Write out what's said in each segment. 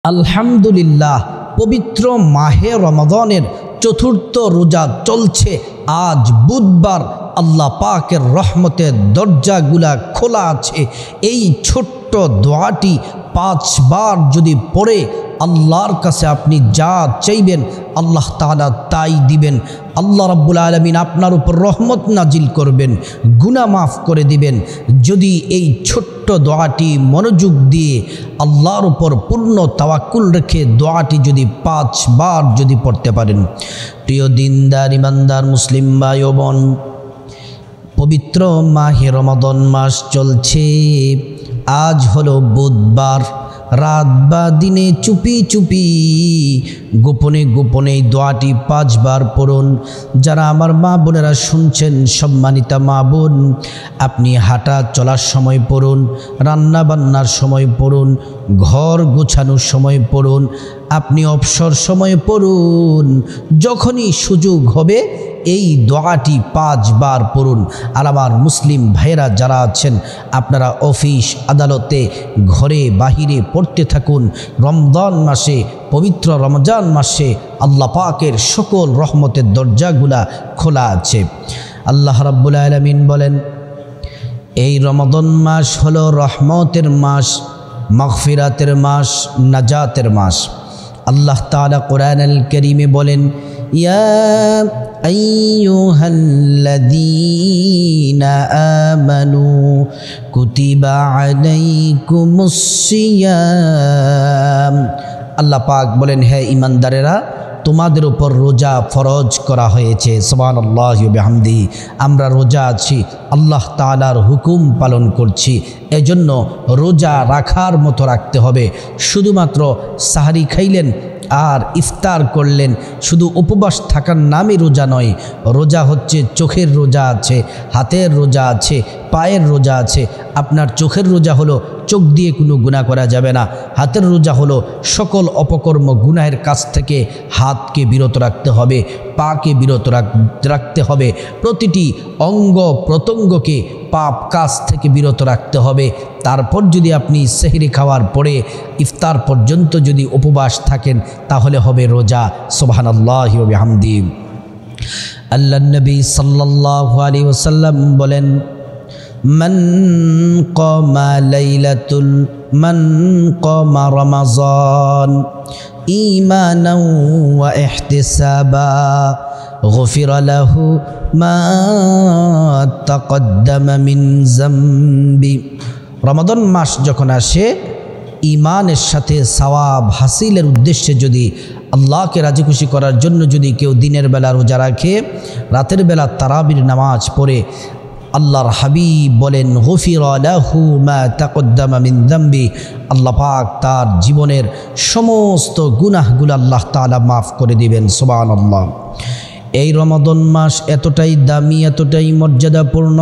আলহামদুলিল্লাহ, পবিত্র মাহে রমাদানের চতুর্থ রোজা চলছে। আজ বুধবার। আল্লাহ পাকের রহমতের দরজাগুলা খোলা আছে। এই ছোট্ট দোয়াটি 5 বার যদি পড়ে আল্লাহর কাছে আপনি যা চাইবেন আল্লাহ তাআলা তাই দিবেন। আল্লাহ রাব্বুল আলামিন আপনার উপর রহমত নাজিল করবেন, গুনাহ মাফ করে দিবেন যদি এই ছোট্ট দোয়াটি মনোযোগ দিয়ে আল্লাহর উপর পূর্ণ তাওয়াক্কুল রেখে দোয়াটি যদি 5 বার যদি পড়তে পারেন। প্রিয় দিনদার ইমানদার মুসলিম ভাই ও বোন, পবিত্র মাহে রমাদান মাস চলছে। আজ হলো বুধবার। রাত বা দিনে চুপি চুপি গোপনে গোপনে দোয়াটি 5 বার পড়ুন। যারা আমার মা বোনেরা শুনছেন, সম্মানিতা মা বোন, আপনি হাঁটা চলার সময় পড়ুন, রান্না বান্নার সময় পড়ুন, ঘর গোছানোর সময় পড়ুন, আপনি অবসর সময় পড়ুন, যখনই সুযোগ হবে এই দোয়াটি 5 বার পড়ুন। আর আমার মুসলিম ভাইয়েরা যারা আছেন, আপনারা অফিস আদালতে ঘরে বাহিরে পড়তে থাকুন। রমজান মাসে, পবিত্র রমজান মাসে আল্লাহ পাকের সকল রহমতের দরজাগুলা খোলা আছে। আল্লাহ রাব্বুল আলামিন বলেন, এই রমাদান মাস হলো রহমতের মাস, মাগফিরাতের মাস, নাজাতের মাস। আল্লাহ তাআলা কোরআনুল কারীমে বলেন, ইয়া আইয়ুহাল্লাযীনা আমানু কুতিবা আলাইকুমুস সিয়াম। আল্লাহ পাক বলেন, হে ঈমানদারেরা, তোমাদের উপর রোজা ফরজ করা হয়েছে। সুবহানাল্লাহি ওয়া বিহামদিহি। আমরা রোজা আছি, আল্লাহ তাআলার হুকুম পালন করছি, এজন্য রোজা রাখার মতো রাখতে হবে। শুধুমাত্র সাহারি খাইলেন আর ইফতার করলেন, শুধু উপবাস থাকার নামই রোজা নয়। রোজা হচ্ছে চোখের রোজা আছে, হাতের রোজা আছে, পায়ের রোজা আছে। আপনার চোখের রোজা হলো চোখ দিয়ে কোনো গুনাহ করা যাবে না। হাতের রোজা হলো সকল অপকর্ম গুনাহের কাছ থেকে হাতকে বিরত রাখতে হবে, পাকে বিরত রাখতে হবে, প্রতিটি অঙ্গ প্রত্যঙ্গকে পাপ কাজ থেকে বিরত রাখতে হবে। তারপর যদি আপনি সেহরি খাওয়ার পরে ইফতার পর্যন্ত যদি উপবাস থাকেন তাহলে হবে রোজা। সুবহানাল্লাহি ওয়া বিহামদিহি। আল্লাহর নবী সাল্লাল্লাহু আলাইহি ওয়াসাল্লাম বলেন, মান কামা রমাযান ঈমানান ওয়া ইহতিসাবা গুফিরা লাহু মা তাকদ্দামা মিন যামবি। রমাদান মাস যখন আসে, ঈমানের সাথে সওয়াব হাসিলের উদ্দেশ্যে যদি আল্লাহকে রাজি খুশি করার জন্য যদি কেউ দিনের বেলা রোজা রাখে, রাতের বেলা তারাবির নামাজ পড়ে, আল্লাহর হাবিব বলেন, গুফিরা লাহু মা তাকদ্দামা মিন যামবি। আল্লাহ পাক তার জীবনের সমস্ত গুনাহগুলো আল্লাহ তাআলা মাফ করে দিবেন। সুবহানাল্লাহ। এই রমাদান মাস এতটাই দামি, এতটাই মর্যাদাপূর্ণ।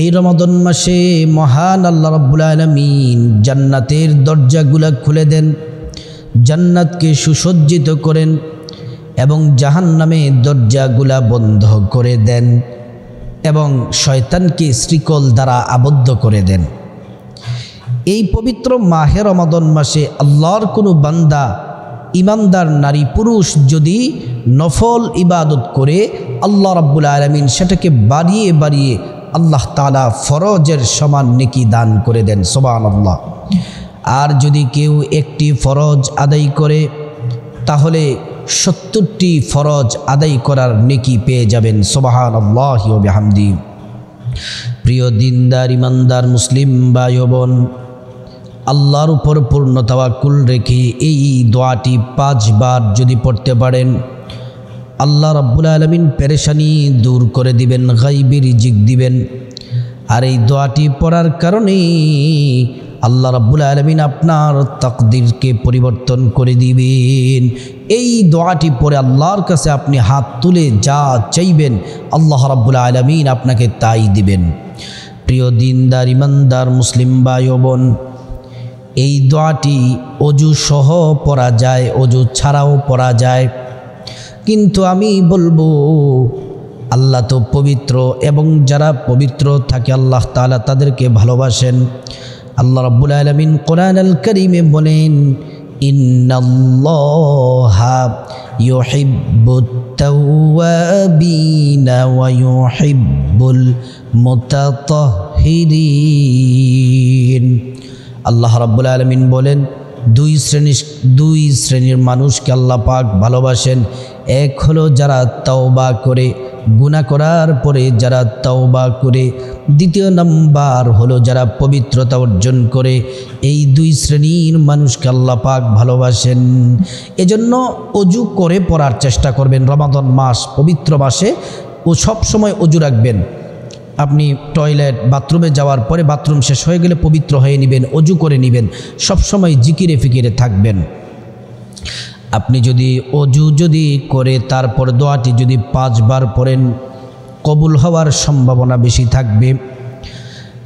এই রমাদান মাসে মহান আল্লাহ রাব্বুল আলামিন জান্নাতের দরজাগুলা খুলে দেন, জান্নাতকে সুসজ্জিত করেন এবং জাহান্নামের দরজাগুলা বন্ধ করে দেন এবং শয়তানকে শ্রীকল দ্বারা আবদ্ধ করে দেন। এই পবিত্র মাহে রমাদান মাসে আল্লাহর কোনো বান্দা, ইমানদার নারী পুরুষ যদি নফল ইবাদত করে, আল্লাহ রাব্বুল আলামিন সেটাকে বাড়িয়ে বাড়িয়ে আল্লাহ তাআলা ফরজের সমান নেকি দান করে দেন। সুবহানাল্লাহ। আর যদি কেউ একটি ফরজ আদায় করে তাহলে 70টি ফরজ আদায় করার নেকি পেয়ে যাবেন। সুবহানাল্লাহি ওয়া বিহামদিহি। প্রিয় দিনদার ইমানদার মুসলিম ভাই ও বোন, আল্লাহর উপর পূর্ণ তাওয়াক্কুল রেখে এই দোয়াটি 5 বার যদি পড়তে পারেন, আল্লাহ রাব্বুল আলামিন পেরেশানি দূর করে দিবেন, গায়বী রিজিক দিবেন। আর এই দোয়াটি পড়ার কারণে আল্লাহ রাব্বুল আলামিন আপনার তাকদীরকে পরিবর্তন করে দিবেন। এই দোয়াটি পড়ে আল্লাহর কাছে আপনি হাত তুলে যা চাইবেন আল্লাহ রাব্বুল আলামিন আপনাকে তাই দিবেন। প্রিয় দিনদার ইমানদার মুসলিম ভাই ও বোন, এই দোয়াটি অজু সহ পড়া যায়, অজু ছাড়াও পড়া যায়। কিন্তু আমি বলবো, আল্লাহ তো পবিত্র এবং যারা পবিত্র থাকে আল্লাহ তাআলা তাদেরকে ভালোবাসেন। আল্লাহ রাব্বুল আলামিন কোরআনুল কারীমে বলেন, ইন্নাল্লাহা ইউহিব্বুত তাওয়াবিনা ওয়া ইউহিব্বুল মুতাতাহহিরিন। আল্লাহ রাব্বুল আলামিন বলেন, দুই শ্রেণীর মানুষকে আল্লাহ পাক ভালোবাসেন। এক হলো যারা তওবা করে, গুনাহ করার পরে যারা তওবা করে। দ্বিতীয় নাম্বার হলো যারা পবিত্রতা অর্জন করে। এই দুই শ্রেণীর মানুষকে আল্লাহ পাক ভালোবাসেন। এজন্য অজু করে পড়ার চেষ্টা করবেন। রমাদান মাস, পবিত্র মাসে ও সব সময় অজু রাখবেন। আপনি টয়লেট, বাথরুমে যাওয়ার পরে বাথরুম শেষ হয়ে গেলে পবিত্র হয়ে নেবেন, অজু করে নেবেন। সবসময় জিকিরে ফিকিরে থাকবেন। আপনি যদি অজু করে তারপর দোয়াটি যদি 5 বার পড়েন, কবুল হওয়ার সম্ভাবনা বেশি থাকবে।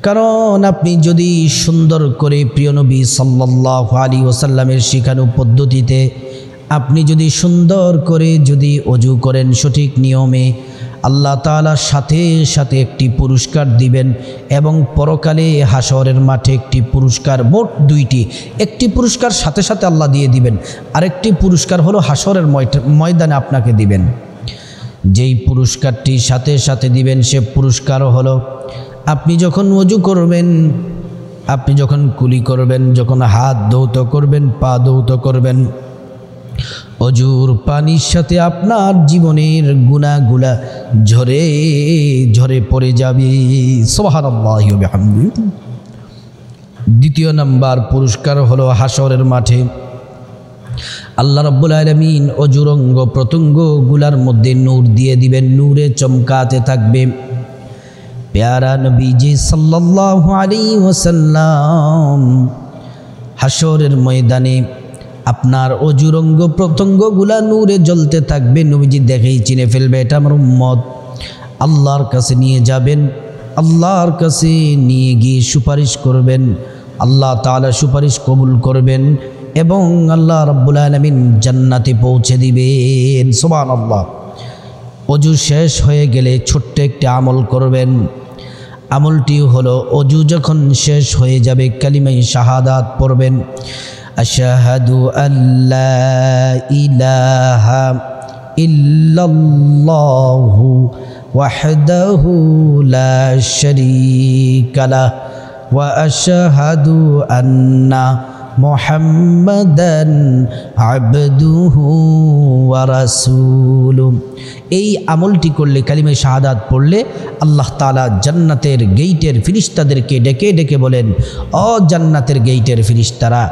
কারণ আপনি যদি সুন্দর করে প্রিয় নবী সাল্লাল্লাহু আলাইহি ওয়াসাল্লামের শিখানো পদ্ধতিতে আপনি যদি সুন্দর করে অজু করেন সঠিক নিয়মে, আল্লাহ তাআলা সাথে সাথে একটি পুরস্কার দিবেন। এবং পরকালে হাশরের মাঠে একটি পুরস্কার, মোট 2টি। একটি পুরস্কার সাথে সাথে আল্লাহ দিয়ে দিবেন, আরেকটি পুরস্কার হলো হাশরের ময়দানে আপনাকে দিবেন। যেই পুরস্কারটি সাথে সাথে দিবেন সে পুরস্কার হলো, আপনি যখন ওযু করবেন, আপনি যখন কুলি করবেন, যখন হাত ধৌত করবেন, পা ধৌত করবেন, অজুর পানির সাথে আপনার জীবনের গুনাহগুলা ঝরে ঝরে পড়ে যাবে। সুবহানাল্লাহি ওয়া বিহামদিহি। দ্বিতীয় নাম্বার পুরস্কার হলো হাশরের মাঠে আল্লাহ রাব্বুল আলামিন অজুর অঙ্গ প্রত্যঙ্গগুলার মধ্যে নূর দিয়ে দিবেন, নূরে চমকাতে থাকবে। প্যারা নবীজি সাল্লাল্লাহু আলাইহি ওয়াসাল্লাম হাশরের ময়দানে আপনার অজুর অঙ্গ প্রত্যঙ্গগুলা নূরে জ্বলতে থাকবে। নবীজি দেখেই চিনে ফেলবে এটা আমার উম্মত। আল্লাহর কাছে নিয়ে যাবেন, আল্লাহর কাছে নিয়ে গিয়ে সুপারিশ করবেন, আল্লাহ তাআলা সুপারিশ কবুল করবেন এবং আল্লাহ রাব্বুল আলামিন জান্নাতে পৌঁছে দিবেন। সুবহানাল্লাহ। অজু শেষ হয়ে গেলে ছোট্ট একটি আমল করবেন। আমলটি হলো, অজু যখন শেষ হয়ে যাবে কালিমায়ে শাহাদাত পড়বেন। আশহাদু আল্লা ইলাহা ইল্লাল্লাহু ওয়াহদাহু লা শারীকা লাহু ওয়া আশহাদু আন্না মুহাম্মাদান আবদুহু ওয়া রাসূলুহু। এই আমলটি করলে, কালিমা শাহাদাত পড়লে আল্লাহ তাআলা জান্নাতের গেইটের ফেরেশতাদেরকে ডেকে ডেকে বলেন, ও জান্নাতের গেইটের ফেরেশতারা,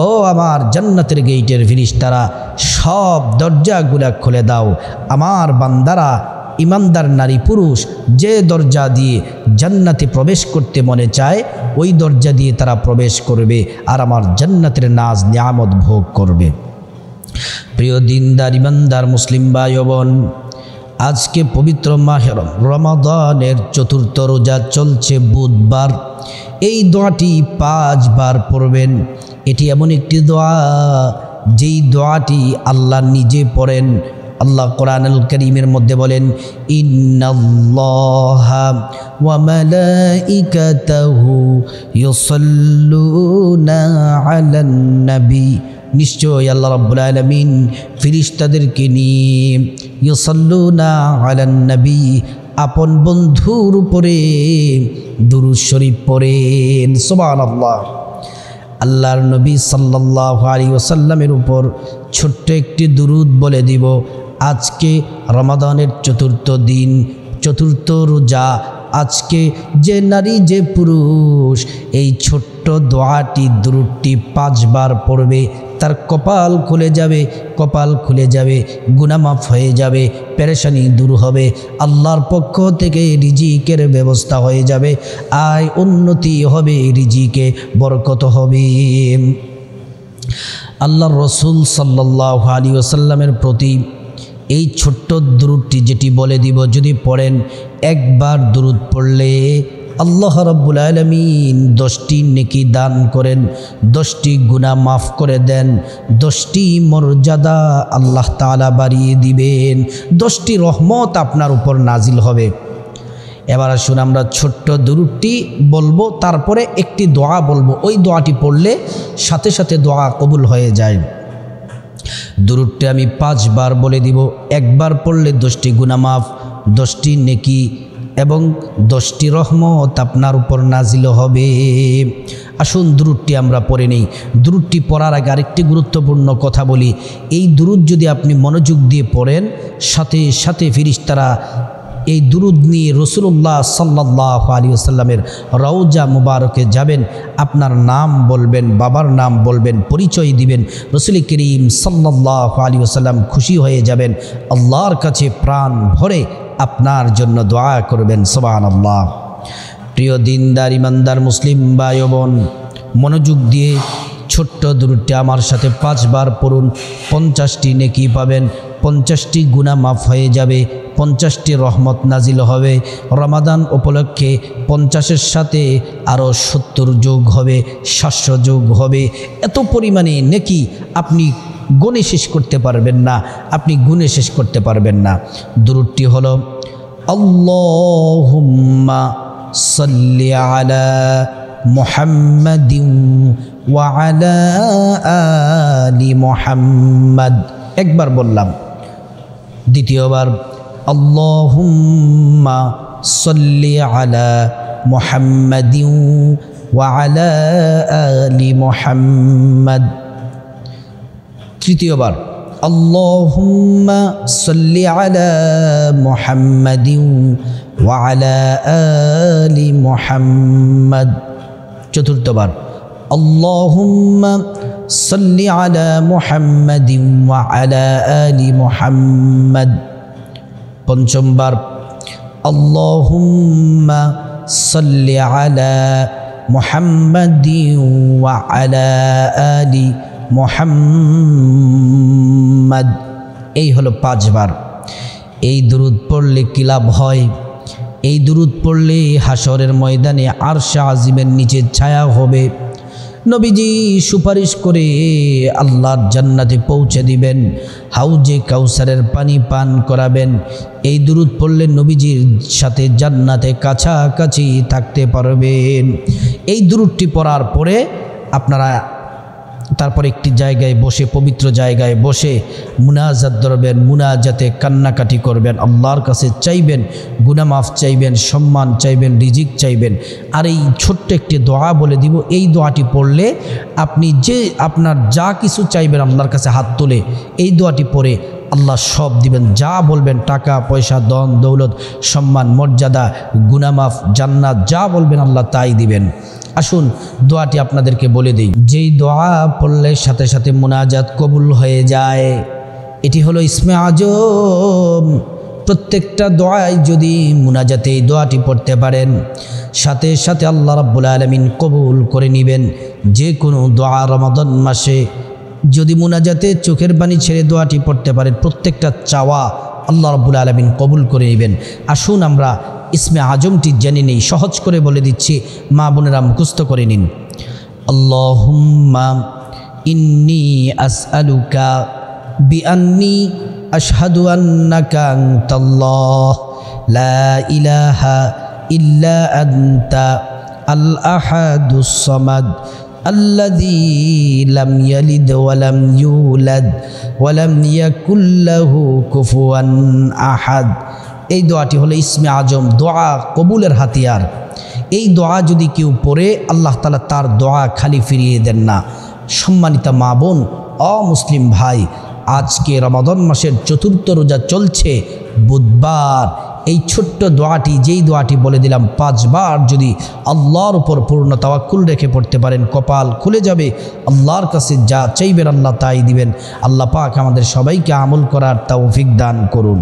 ও আমার জান্নাতের গেইটের ফেরেশতারা, সব দরজাগুলা খুলে দাও। আমার বান্দারা, ইমানদার নারী পুরুষ যে দরজা দিয়ে জান্নাতে প্রবেশ করতে মনে চায় ওই দরজা দিয়ে তারা প্রবেশ করবে আর আমার জান্নাতের নাজ নিয়ামত ভোগ করবে। প্রিয় দিনদার ইমানদার মুসলিম ভাই ও বোন, আজকে পবিত্র মাহে রমাদানের ৪র্থ রোজা চলছে বুধবার। এই দোয়াটি 5 বার পড়বেন। এটি এমন একটি দোয়া যেই দোয়াটি আল্লাহ নিজে পড়েন। আল্লাহ কোরআনুল কারীমের মধ্যে বলেন, ইন্নাল্লাহা ওয়া মালাইকাতাহু ইউসাল্লুনা আলান নবী। নিশ্চয় আল্লাহ রাব্বুল আলামিন ফেরেশতাদেরকে নিয়ে ইউসাল্লুনা আলান নবী, আপন বন্ধুর উপরে দুরূদ শরীফ পড়েন। সুবহানাল্লাহ। আল্লাহর নবী সাল্লাল্লাহু আলাইহি ওয়াসাল্লামের উপর ছোট্ট একটি দুরূদ বলে দিব। আজকে রমাদানের ৪র্থ দিন, ৪র্থ রোজা। আজকে যে নারী যে পুরুষ এই ছোট্ট দোয়াটি, দুরূদটি 5 বার পড়বে, তার কপাল খুলে যাবে, কপাল খুলে যাবে, গুনাহ মাফ হয়ে যাবে, পেরেশানি দূর হবে, আল্লাহর পক্ষ থেকে রিজিকের ব্যবস্থা হয়ে যাবে, আয় উন্নতি হবে, রিজিকে বরকত হবে। আল্লাহর রাসূল সাল্লাল্লাহু আলাইহি ওয়াসাল্লামের প্রতি এই ছোট্ট দুরূদটি যেটি বলে দিব, যদি পড়েন, একবার দুরূদ পড়লে আল্লাহ রাব্বুল আলামিন 10টি নেকি দান করেন, 10টি গুনাহ মাফ করে দেন, 10টি মর্যাদা আল্লাহ তাআলা বাড়িয়ে দিবেন, 10টি রহমত আপনার উপর নাজিল হবে। এবার আসুন আমরা ছোট্ট দুরূদটি বলবো, তারপরে একটি দোয়া বলবো। ওই দোয়াটি পড়লে সাথে সাথে দোয়া কবুল হয়ে যায়। দুরূদটি আমি 5 বার বলে দিব। একবার পড়লে 10টি গুনাহ মাফ, 10টি নেকি এবং 10টি রহমত আপনার উপর নাজিল হবে। আসুন দুরূদটি আমরা পড়ে নেই। দুরূদটি পড়ার আগে আরেকটি গুরুত্বপূর্ণ কথা বলি। এই দুরূদ যদি আপনি মনোযোগ দিয়ে পড়েন, সাথে সাথে ফেরেশতারা এই দুরূদ নিয়ে রাসূলুল্লাহ সাল্লাল্লাহু আলাইহি ওয়াসাল্লামের রওজা মুবারকে যাবেন, আপনার নাম বলবেন, বাবার নাম বলবেন, পরিচয় দিবেন। রাসূল করিম সাল্লাল্লাহু আলাইহি ওয়াসাল্লাম খুশি হয়ে যাবেন, আল্লাহর কাছে প্রাণ ভরে আপনার জন্য দোয়া করবেন। সুবহানাল্লাহ। প্রিয় দিনদার ইমানদার মুসলিম ভাই ও বোন, মনোযোগ দিয়ে ছোট্ট দুরূদটি আমার সাথে 5 বার পড়ুন। 50টি নেকি পাবেন, 50টি গুনাহ মাফ হয়ে যাবে, 50টি রহমত নাজিল হবে। রমাদান উপলক্ষে 50-এর সাথে আরও 70 যোগ হবে, 700 যোগ হবে। এত পরিমাণে নেকি আপনি গুণে শেষ করতে পারবেন না, আপনি গুণে শেষ করতে পারবেন না। দুরূদটি হলো আল্লাহুম্মা সাল্লি আলা মুহাম্মাদিন ওয়া আলা আলি মুহাম্মাদ। একবার বললাম, দ্বিতীয়বার আল্লাহুম্মা সাল্লি আলা মুহাম্মাদিন ওয়া আলা আলি মুহাম্মাদ। তৃতীয়বার আল্লাহুম্মা সাল্লি আলা মুহাম্মাদিন ওয়া আলা আলি মুহাম্মাদ। চতুর্থবার আল্লাহুম্মা সাল্লি আলা মুহাম্মাদিন ওয়া আলা আলি মুহাম্মাদ। পঞ্চমবার আল্লাহুম্মা সাল্লি আলা মুহাম্মাদিন ওয়া আলা আলি মুহাম্মাদ। এই হলো 5 বার। এই দুরূদ পড়লে কি লাভ হয়? এই দুরূদ পড়লে হাসরের ময়দানে আরশে আজিমের নিচে ছায়া হবে। নবীজি সুপারিশ করে আল্লাহর জান্নাতে পৌঁছে দিবেন, হাউজে কাউসারের পানি পান করাবেন। এই দুরূদ পড়লে নবীজির সাথে জান্নাতে কাছাকাছি থাকতে পারবেন। এই দুরূদটি পড়ার পরে আপনারা তারপর একটি জায়গায় বসে, পবিত্র জায়গায় বসে মুনাজাত ধরবেন। মুনাজাতে কান্নাকাটি করবেন, আল্লাহর কাছে চাইবেন, গুনাহ মাফ চাইবেন, সম্মান চাইবেন, রিজিক চাইবেন। আর এই ছোট্ট একটি দোয়া বলে দিব, এই দোয়াটি পড়লে আপনি যে আপনার যা কিছু চাইবেন আল্লাহর কাছে হাত তুলে, এই দোয়াটি পড়ে আল্লাহ সব দিবেন। যা বলবেন, টাকা পয়সা, ধন দৌলত, সম্মান, মর্যাদা, গুনাহ মাফ, জান্নাত, যা বলবেন আল্লাহ তাই দিবেন। আসুন দোয়াটি আপনাদেরকে বলে দিই। যেই দোয়া পড়লে সাথে সাথে মুনাজাত কবুল হয়ে যায়, এটি হলো ইসমে আজম। প্রত্যেকটা দোয়ায় যদি মুনাজাতে এই দোয়াটি পড়তে পারেন, সাথে সাথে আল্লাহ রাব্বুল আলামিন কবুল করে নেবেন। যে কোনো দোয়া রমাদান মাসে যদি মুনাজাতে চোখের পানি ছেড়ে দোয়াটি পড়তে পারেন, প্রত্যেকটা চাওয়া আল্লাহ রাব্বুল আলামিন কবুল করে নেবেন। আসুন আমরা ইসমে আজমটি জেনে নেই, সহজ করে বলে দিচ্ছি, মা বোনেরা মুখস্থ করে নিন। আল্লাহুম্মা ইন্নী আসআলুকা বিআন্নী আশহাদু আন্নাকা আনতাল্লাহ লা ইলাহা ইল্লা আনতা আল আহাদুস সামাদ আল্লাযী লাম ইয়ালিদ ওয়া লাম ইউলাদ ওয়া লাম ইয়াকুল লাহু কুফুয়ান আহাদ। এই দোয়াটি হলো ইসমে আজম, দোয়া কবুলের হাতিয়ার। এই দোয়া যদি কেউ পড়ে, আল্লাহ তাআলা তার দোয়া খালি ফিরিয়ে দেন না। সম্মানিতা মা বোন, অমুসলিম ভাই, আজকে রমাদান মাসের 4র্থ রোজা চলছে, বুধবার। এই ছোট্ট দোয়াটি, যেই দোয়াটি বলে দিলাম, 5 বার যদি আল্লাহর উপর পূর্ণ তাওয়াক্কুল রেখে পড়তে পারেন, কপাল খুলে যাবে। আল্লাহর কাছে যা চাইবেন আল্লাহ তাই দিবেন। আল্লাহ পাক আমাদের সবাইকে আমল করার তৌফিক দান করুন।